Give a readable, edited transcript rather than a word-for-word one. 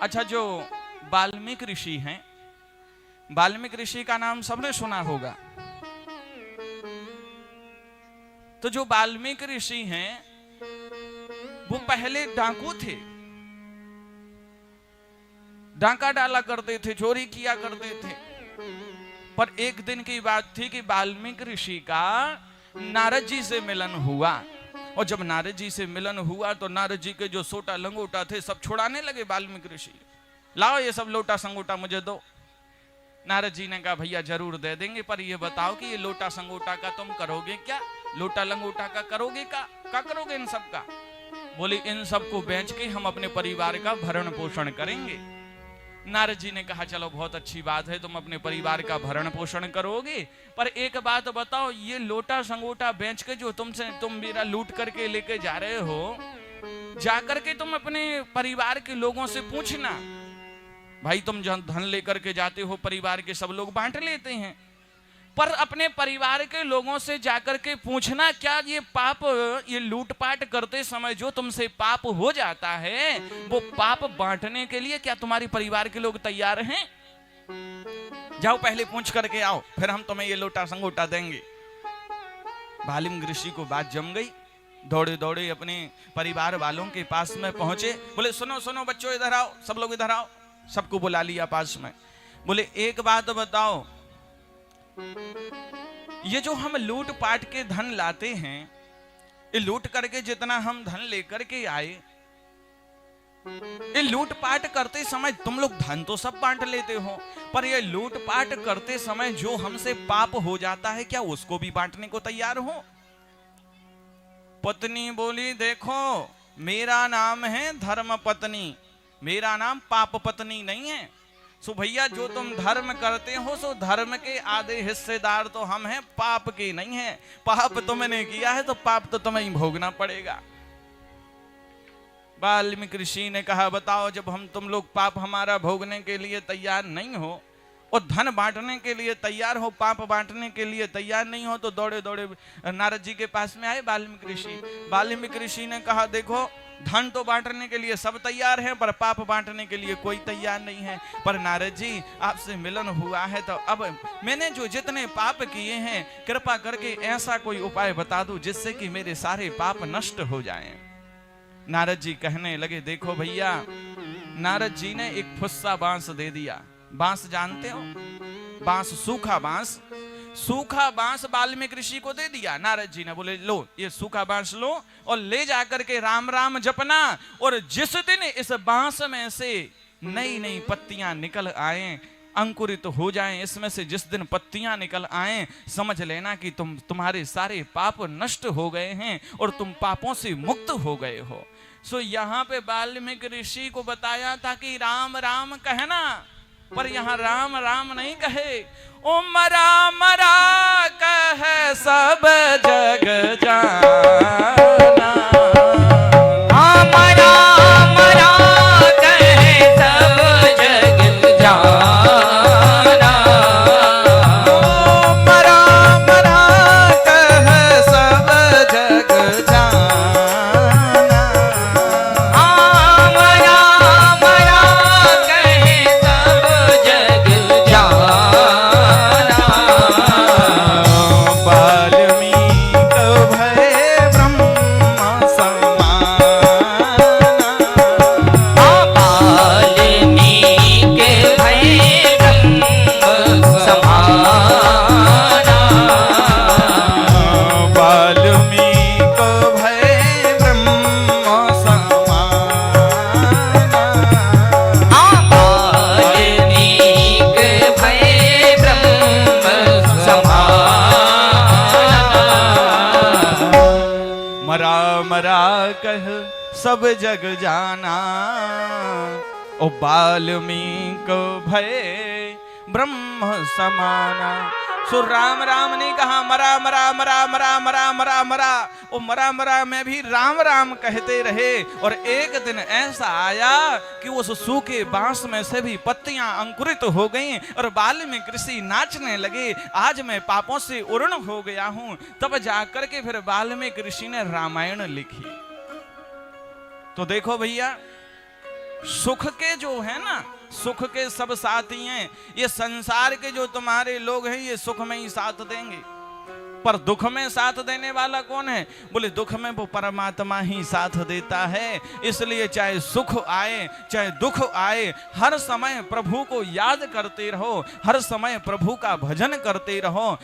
अच्छा, जो वाल्मीकि ऋषि हैं, वाल्मीकि ऋषि का नाम सबने सुना होगा। तो जो वाल्मीकि ऋषि हैं वो पहले डाकू थे, डाका डाला करते थे, चोरी किया करते थे। पर एक दिन की बात थी कि वाल्मीकि ऋषि का नारद जी से मिलन हुआ, और जब नारद जी से मिलन हुआ तो नारद जी के जो सोटा लंगोटा थे सब छुड़ाने लगे वाल्मीकि ऋषि। लाओ ये सब लोटा संगोटा मुझे दो। नारद जी ने कहा भैया जरूर दे देंगे, पर ये बताओ कि ये लोटा संगोटा का तुम करोगे क्या, लोटा लंगोटा का करोगे क्या करोगे इन सब का? बोले इन सब को बेच के हम अपने परिवार का भरण पोषण करेंगे। नारद जी ने कहा चलो बहुत अच्छी बात है, तुम अपने परिवार का भरण पोषण करोगे, पर एक बात बताओ, ये लोटा संगोटा बेच के जो तुम मेरा लूट करके लेके जा रहे हो, जाकर के तुम अपने परिवार के लोगों से पूछना। भाई तुम धन लेकर के जाते हो, परिवार के सब लोग बांट लेते हैं, पर अपने परिवार के लोगों से जाकर के पूछना क्या ये पाप, ये लूटपाट करते समय जो तुमसे पाप हो जाता है, वो पाप बांटने के लिए क्या तुम्हारे परिवार के लोग तैयार हैं? जाओ पहले पूछ करके आओ, फिर हम तुम्हें ये लोटा संगोटा देंगे। वाल्मीकि ऋषि को बात जम गई, दौड़े दौड़े अपने परिवार वालों के पास में पहुंचे। बोले सुनो सुनो बच्चों, इधर आओ, सब लोग इधर आओ। सबको बुला लिया पास में। बोले एक बात बताओ, ये जो हम लूट पाट के धन लाते हैं, ये लूट करके जितना हम धन लेकर के आए, ये लूट पाट करते समय तुम लोग धन तो सब बांट लेते हो, पर ये लूट पाट करते समय जो हमसे पाप हो जाता है, क्या उसको भी बांटने को तैयार हो? पत्नी बोली देखो मेरा नाम है धर्म पत्नी, मेरा नाम पाप पत्नी नहीं है। सो भैया जो तुम धर्म करते हो, सो धर्म के आधे हिस्सेदार तो हम हैं, पाप के नहीं है। पाप तुमने किया है तो पाप तो तुम्हें ही भोगना पड़ेगा। वाल्मीकि ऋषि ने कहा बताओ, जब हम तुम लोग पाप हमारा भोगने के लिए तैयार नहीं हो और धन बांटने के लिए तैयार हो, पाप बांटने के लिए तैयार नहीं हो, तो दौड़े दौड़े नारद जी के पास में आए वाल्मीकि ऋषि। वाल्मीकि ऋषि ने कहा देखो धन तो बांटने के लिए सब तैयार हैं, पर पाप बांटने के लिए कोई तैयार नहीं है। पर नारद जी आपसे मिलन हुआ है, तो अब मैंने जो जितने पाप किए हैं, कृपा करके ऐसा कोई उपाय बता दो जिससे कि मेरे सारे पाप नष्ट हो जाएं। नारद जी कहने लगे देखो भैया, नारद जी ने एक फुस्सा बांस दे दिया। बांस जानते हो, बांस, सूखा बांस, सूखा बांस वाल्मीकि ऋषि को दे दिया। नारद जी ने बोले लो ये सूखा बांस लो और ले जाकर के राम राम जपना, और जिस दिन इस बांस में से नई नई पत्तियां निकल आए, अंकुरित हो जाएं, इसमें से जिस दिन पत्तियां निकल आए, समझ लेना कि तुम्हारे सारे पाप नष्ट हो गए हैं और तुम पापों से मुक्त हो गए हो। सो यहाँ पे वाल्मीकि ऋषि को बताया था कि राम राम कहना, पर यहाँ राम राम नहीं कहे, ओ मरा मरा कह सब जग जाना। मरा मरा कहे सब जग जाना। मरा मरा कह सब जग जाना। मरा मरा कहे सब जग जाना। कह सब जग जाना, ओ वाल्मीकि भय ब्रह्म समाना। सो राम राम ने कहा मरा मरा मरा मरा मरा मरा मरा, ओ मरा मरा में भी राम राम कहते रहे। और एक दिन ऐसा आया कि उस सूखे बांस में से भी पत्तियां अंकुरित हो गईं और वाल्मीकि ऋषि नाचने लगे, आज मैं पापों से उर्ण हो गया हूं। तब जाकर के फिर वाल्मीकि ऋषि ने रामायण लिखी। तो देखो भैया, सुख के जो है ना, सुख के सब साथी हैं, ये संसार के जो तुम्हारे लोग हैं ये सुख में ही साथ देंगे, पर दुख में साथ देने वाला कौन है? बोले दुख में वो परमात्मा ही साथ देता है। इसलिए चाहे सुख आए चाहे दुख आए, हर समय प्रभु को याद करते रहो, हर समय प्रभु का भजन करते रहो।